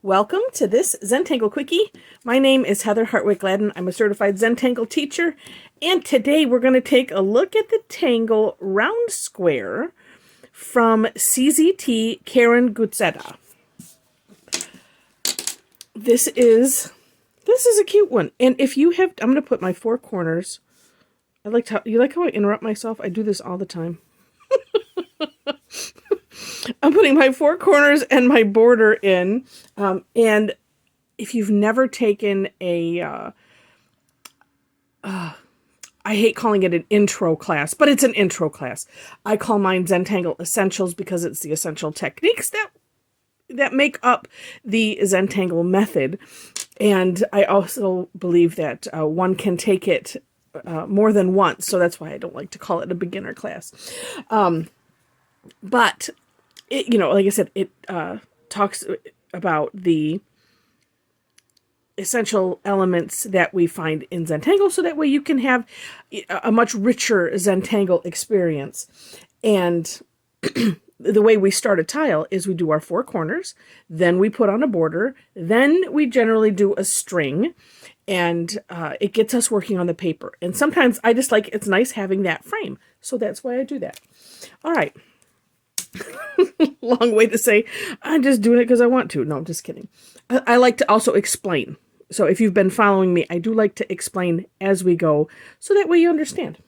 Welcome to this Zentangle Quickie. My name is Heather Hartwick Gladden. I'm a certified Zentangle teacher, and today we're going to take a look at the Tangle round square from CZT Karin Guzzetta. This is a cute one, and if you have, I'm going to put my four corners. You like how I interrupt myself? I do this all the time. I'm putting my four corners and my border in, and if you've never taken I hate calling it an intro class, but it's an intro class. I call mine Zentangle Essentials because it's the essential techniques that make up the Zentangle method, and I also believe that one can take it more than once, so that's why I don't like to call it a beginner class. But it, like I said, it talks about the essential elements that we find in Zentangle, so that way you can have a much richer Zentangle experience. And the way we start a tile is we do our four corners, then we put on a border, then we generally do a string, and it gets us working on the paper. And sometimes I just like, it's nice having that frame, so that's why I do that. All right. Long way to say I'm just doing it because I want to. No, I'm just kidding. I like to also explain. So if you've been following me, I do like to explain as we go, so that way you understand.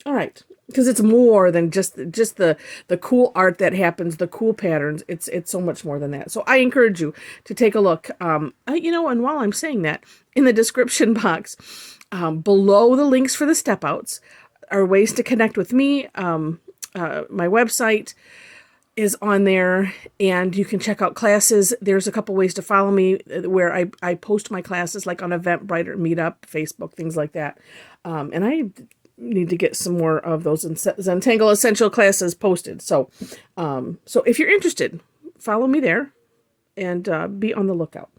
All right, because it's more than just the cool art that happens, the cool patterns. It's so much more than that. So I encourage you to take a look. And while I'm saying that, in the description box below the links for the step outs are ways to connect with me. My website is on there, and you can check out classes. There's a couple ways to follow me where I post my classes, like on Eventbrite or Meetup, Facebook, things like that. And I need to get some more of those Zentangle Essential classes posted. So if you're interested, follow me there and be on the lookout.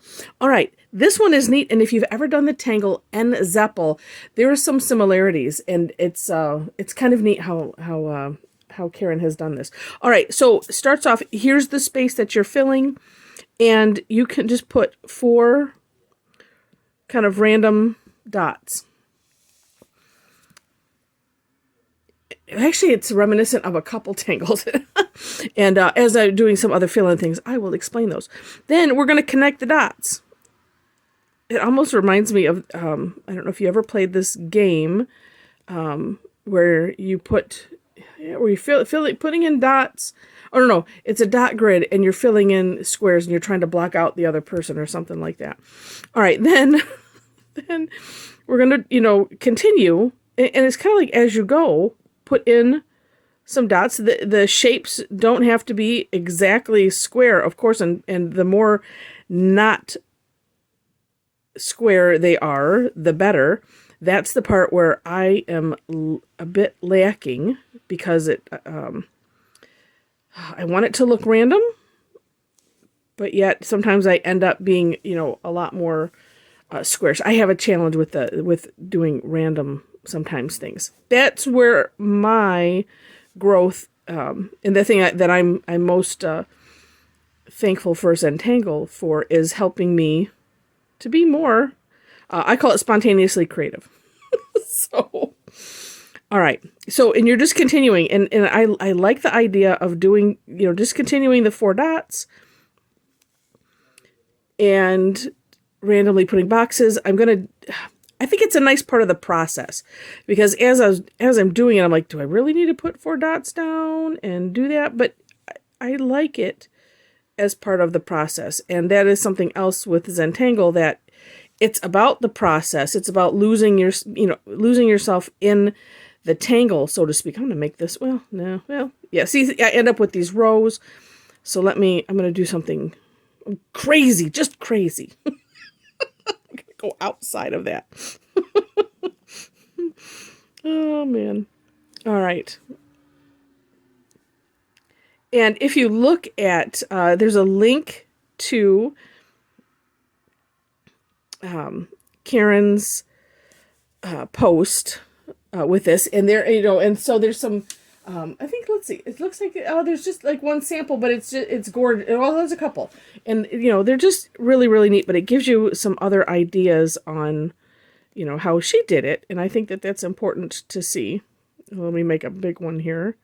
All right, this one is neat, and if you've ever done the Tangle and Zeppel, there are some similarities, and it's kind of neat how Karin has done this. All right, so starts off, here's the space that you're filling, and you can just put four kind of random dots. Actually, it's reminiscent of a couple tangles. And as I'm doing some other fill-in things, I will explain those. Then we're going to connect the dots. It almost reminds me of, I don't know if you ever played this game where you putting in dots. Oh, no, it's a dot grid, and you're filling in squares, and you're trying to block out the other person or something like that. All right, then we're going to, continue, and it's kind of like as you go, put in some dots. The shapes don't have to be exactly square, of course, and the more not square they are, the better. That's the part where I am a bit lacking, because I want it to look random, but yet sometimes I end up being, a lot more squarish. I have a challenge with doing random sometimes things. That's where my growth, and the thing that I'm most thankful for Zentangle for, is helping me to be more, I call it spontaneously creative. So, all right. So, and you're just continuing, and I like the idea of doing, just continuing the four dots and randomly putting boxes. I think it's a nice part of the process, because as I'm doing it, I'm like, do I really need to put four dots down and do that? But I like it as part of the process, and that is something else with Zentangle, that it's about the process. It's about losing yourself in the tangle, so to speak. I'm going to make this, see, I end up with these rows. So I'm going to do something crazy, just crazy. I'm going to go outside of that. Oh, man. All right. And if you look at, there's a link to Karin's post with this, and there, and so there's some I think, let's see, it looks like, there's just like one sample, but it's gorgeous. Well, there's a couple. And, they're just really, really neat, but it gives you some other ideas on, how she did it. And I think that that's important to see. Let me make a big one here.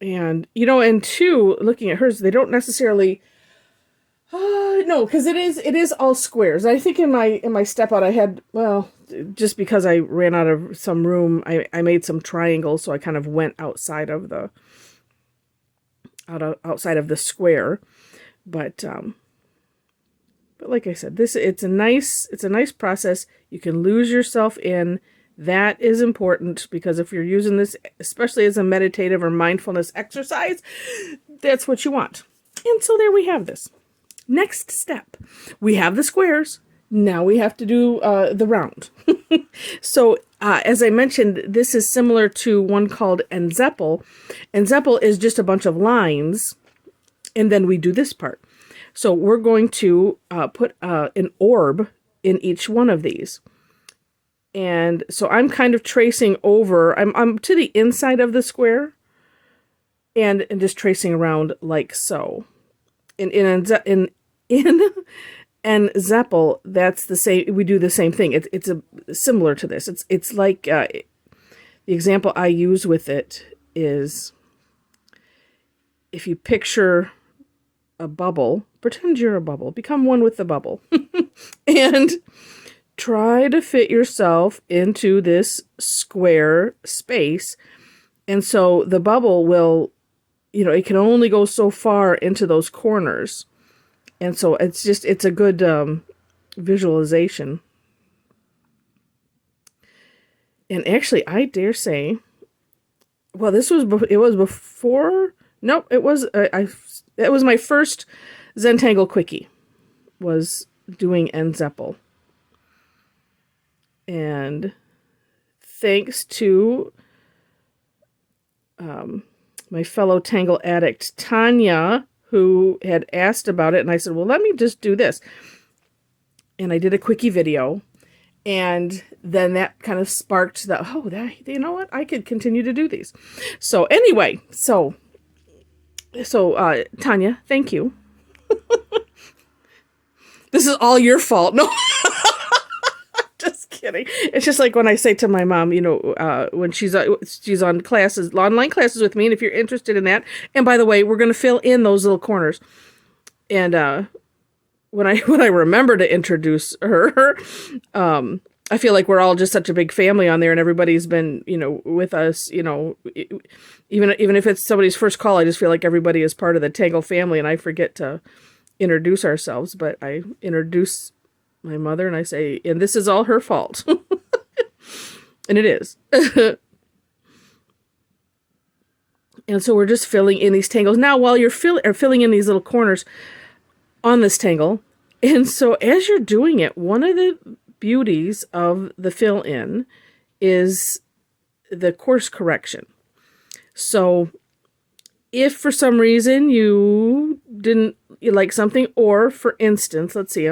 And, and two, looking at hers, they don't necessarily, no, because it is all squares. I think in my step out, I had, well, just because I ran out of some room, I made some triangles, so I kind of went outside of the square. But like I said, it's a nice process. You can lose yourself in. That is important, because if you're using this, especially as a meditative or mindfulness exercise, that's what you want. And so there we have this. Next step, we have the squares. Now we have to do the round. So as I mentioned, this is similar to one called Enzeppel. Enzeppel is just a bunch of lines, and then we do this part. So we're going to put an orb in each one of these. And so I'm kind of tracing over, I'm to the inside of the square, and just tracing around like so. In Enzeppel, that's the same. We do the same thing. It's similar to this. It's like the example I use with it is, if you picture a bubble, pretend you're a bubble, become one with the bubble, and try to fit yourself into this square space. And so the bubble will, it can only go so far into those corners. And so it's a good visualization. And actually, I dare say, well, it was before, nope, it was my first Zentangle Quickie, was doing Enzeppel. And thanks to my fellow Tangle addict, Tanya, who had asked about it, and I said, well, let me just do this. And I did a Quickie video, and then that kind of sparked you know what, I could continue to do these. So anyway, so Tanya, thank you. This is all your fault. No. Just kidding. It's just like when I say to my mom, when she's on classes, online classes with me, and if you're interested in that, and by the way, we're going to fill in those little corners. And when I remember to introduce her, I feel like we're all just such a big family on there, and everybody's been, with us, even if it's somebody's first call, I just feel like everybody is part of the Tangle family, and I forget to introduce ourselves, but I introduce my mother, and I say, and this is all her fault. And it is. And so we're just filling in these tangles. Now, while you're filling in these little corners on this tangle, and so as you're doing it, one of the beauties of the fill-in is the course correction. So if for some reason you like something, or for instance, let's see,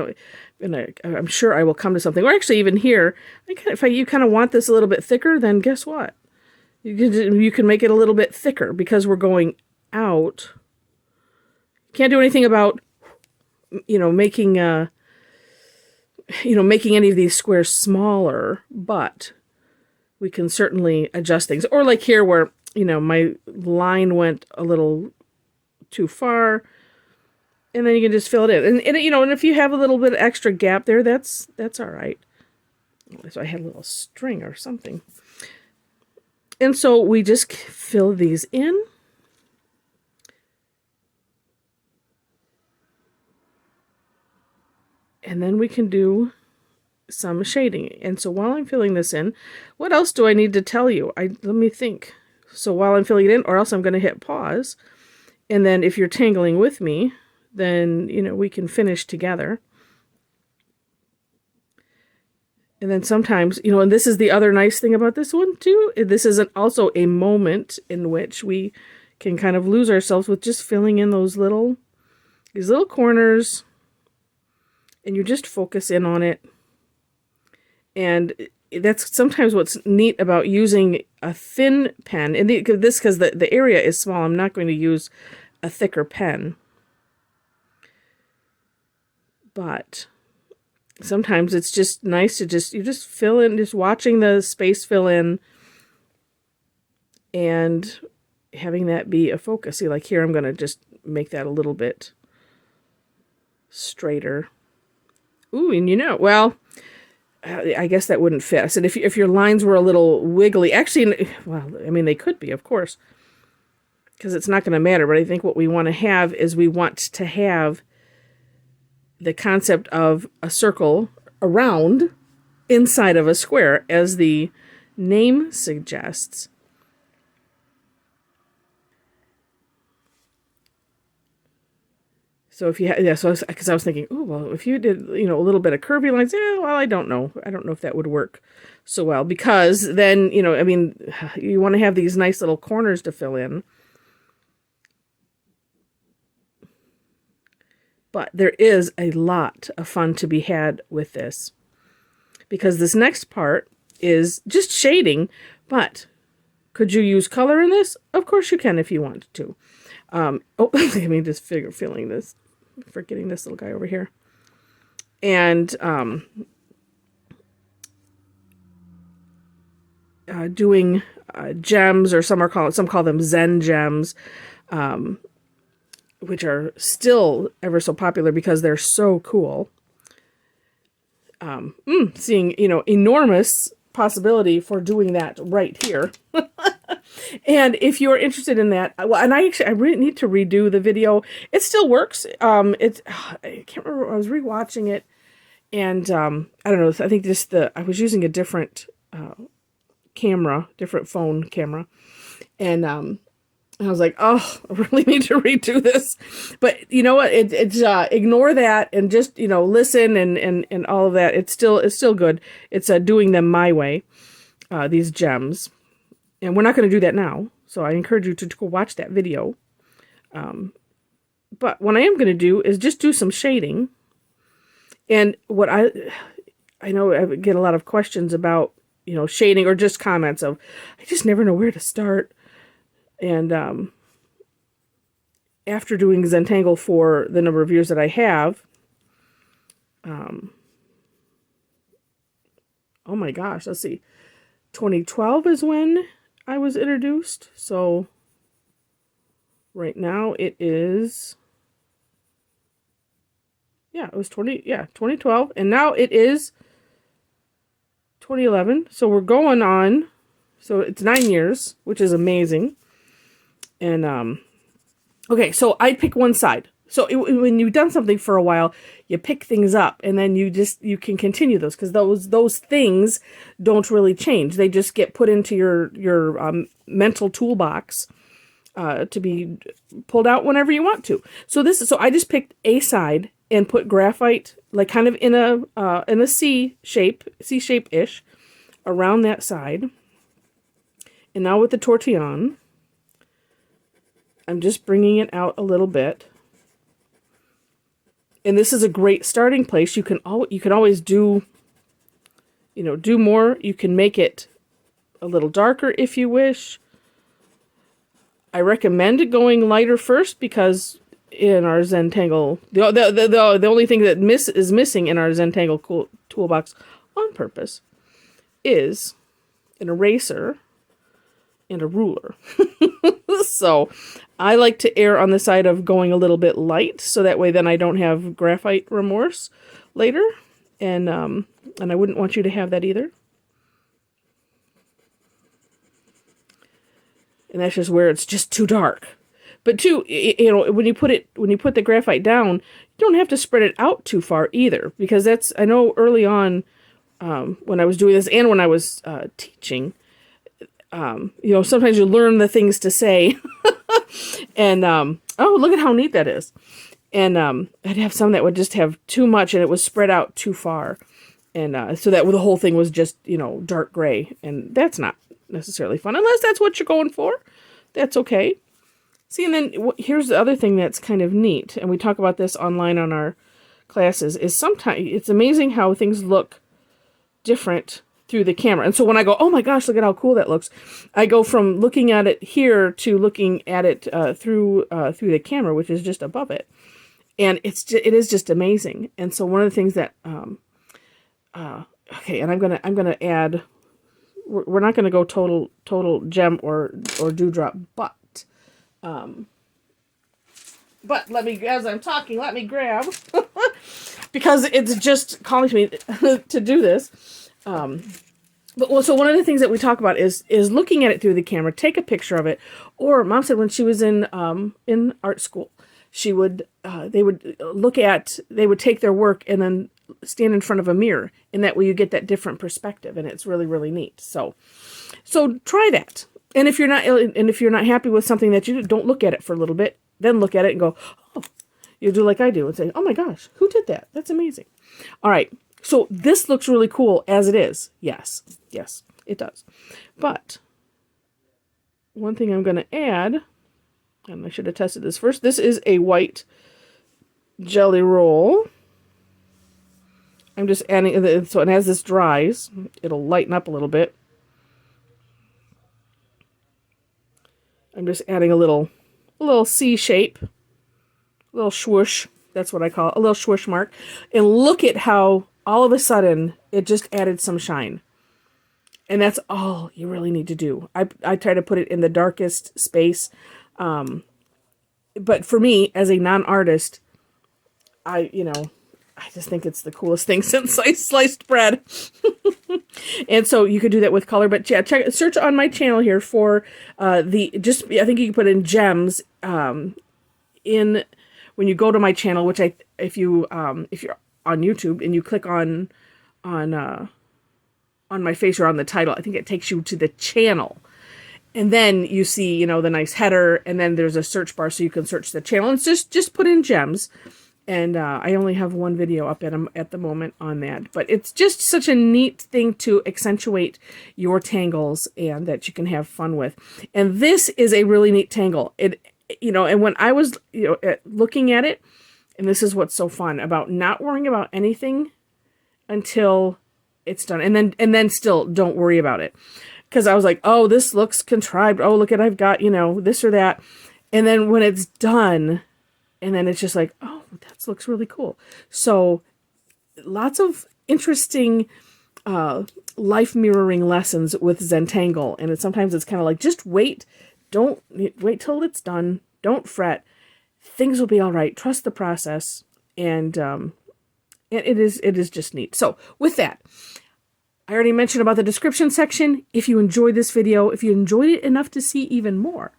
and I'm sure I will come to something, or actually even here, if you kind of want this a little bit thicker, then guess what? You can make it a little bit thicker, because we're going out. Can't do anything about, making any of these squares smaller, but we can certainly adjust things. Or like here where, my line went a little too far, and then you can just fill it in. And if you have a little bit of extra gap there, that's all right. So I had a little string or something. And so we just fill these in. And then we can do some shading. And so while I'm filling this in, what else do I need to tell you? Let me think. So while I'm filling it in, or else I'm going to hit pause. And then if you're tangling with me, then, we can finish together. And then sometimes, and this is the other nice thing about this one too, this is also a moment in which we can kind of lose ourselves with just filling in these little corners, and you just focus in on it. And that's sometimes what's neat about using a thin pen. And because the area is small, I'm not going to use a thicker pen. But sometimes it's just nice to you just fill in, just watching the space fill in and having that be a focus. See, like here, I'm going to just make that a little bit straighter. Ooh, and well, I guess that wouldn't fit. I said if your lines were a little wiggly, actually, well, I mean, they could be, of course, because it's not going to matter. But I think what we want to have is we want to have the concept of a circle around inside of a square, as the name suggests. So if you because I was thinking, oh, well, if you did, a little bit of curvy lines, well, I don't know if that would work so well, because then, I mean, you want to have these nice little corners to fill in. But there is a lot of fun to be had with this, because this next part is just shading. But could you use color in this? Of course you can if you want to. Let me just feeling this. Forgetting this little guy over here. And doing gems, or some call them Zen gems, which are still ever so popular because they're so cool. Seeing, enormous possibility for doing that right here. And if you're interested in that, well, and I really need to redo the video. It still works. I can't remember. I was rewatching it, and I don't know. I think I was using a different different phone camera, and I was like, oh, I really need to redo this. But you know what? It's ignore that and just listen and all of that. It's still good. It's doing them my way. These gems. And we're not going to do that now, so I encourage you to go watch that video. But what I am going to do is just do some shading. And what I know I get a lot of questions about, shading, or just comments of, I just never know where to start. And after doing Zentangle for the number of years that I have, oh my gosh, let's see, 2012 is when I was introduced. So right now it is, it was 2012, and now it is 2011. So we're going on, so it's 9 years, which is amazing. And okay, so I pick one side. So when you've done something for a while, you pick things up, and then you can continue those, because those things don't really change. They just get put into your mental toolbox to be pulled out whenever you want to. So I just picked a side and put graphite, like kind of in a C shape-ish around that side. And now with the tortillon, I'm just bringing it out a little bit. And this is a great starting place. You can always do more. You can make it a little darker if you wish. I recommend going lighter first, because in our Zentangle, the only thing that is missing in our Zentangle toolbox on purpose is an eraser and a ruler. So I like to err on the side of going a little bit light, so that way then I don't have graphite remorse later, and I wouldn't want you to have that either. And that's just where it's just too dark. But too, when you put the graphite down, you don't have to spread it out too far either, because I know early on when I was doing this and when I was teaching, sometimes you learn the things to say. And, oh, look at how neat that is. And I'd have some that would just have too much, and it was spread out too far. And so that the whole thing was just, dark gray. And that's not necessarily fun, unless that's what you're going for. That's okay. See, and then here's the other thing that's kind of neat, and we talk about this online on our classes, is sometimes it's amazing how things look different through the camera. And so when I go, oh my gosh, look at how cool that looks, I go from looking at it here to looking at it through the camera, which is just above it. And it is just amazing. And so one of the things that, okay, and I'm gonna add, we're not gonna go total gem or dewdrop, but let me, as I'm talking, let me grab, because it's just calling to me to do this. So one of the things that we talk about is looking at it through the camera, take a picture of it. Or Mom said when she was in art school, they would take their work and then stand in front of a mirror, and that way you get that different perspective, and it's really, really neat. So try that. And if you're not happy with something that you do, don't look at it for a little bit. Then look at it and go, oh, you do like I do and say, oh my gosh, who did that? That's amazing. All right. So this looks really cool as it is. Yes, it does. But one thing I'm going to add, and I should have tested this first. This is a white jelly roll. I'm just adding, so as this dries, it'll lighten up a little bit. I'm just adding a little C shape, a little swoosh. That's what I call it, a little swoosh mark. And look at how all of a sudden it just added some shine. And that's all you really need to do. I try to put it in the darkest space. But for me, as a non-artist, I just think it's the coolest thing since sliced bread. And so you could do that with color, but yeah, search on my channel here for I think you can put in gems when you go to my channel, which if you're on YouTube and you click on my face or on the title, I think it takes you to the channel. And then you see, the nice header, and then there's a search bar so you can search the channel. And just put in gems. And I only have one video up at the moment on that. But it's just such a neat thing to accentuate your tangles and that you can have fun with. And this is a really neat tangle. And when I was looking at it, and this is what's so fun about not worrying about anything until it's done. And then still don't worry about it. Because I was like, oh, this looks contrived. Oh, look at, I've got, this or that. And then when it's done, and then it's just like, oh, that looks really cool. So lots of interesting life mirroring lessons with Zentangle. And sometimes it's kind of like, just wait. Don't wait till it's done. Don't fret. Things will be all right. Trust the process. And it is just neat. So with that, I already mentioned about the description section. If you enjoyed this video, if you enjoyed it enough to see even more,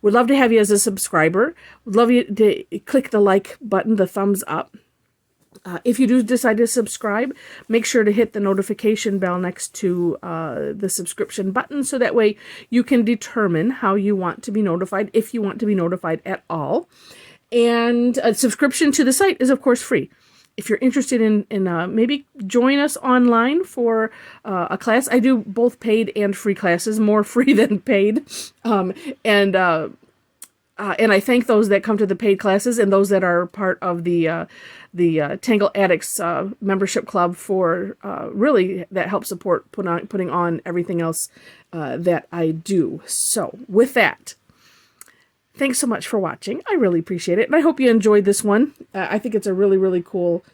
would love to have you as a subscriber. Would love you to click the like button, the thumbs up. If you do decide to subscribe, make sure to hit the notification bell next to the subscription button, so that way you can determine how you want to be notified, if you want to be notified at all. And a subscription to the site is, of course, free. If you're interested in maybe join us online for a class, I do both paid and free classes, more free than paid. And I thank those that come to the paid classes and those that are part of the Tangle Addicts membership club for really that helps support putting on everything else that I do. So with that, thanks so much for watching. I really appreciate it. And I hope you enjoyed this one. I think it's a really, really cool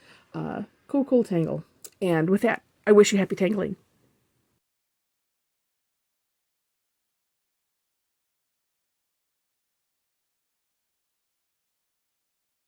tangle. And with that, I wish you happy tangling.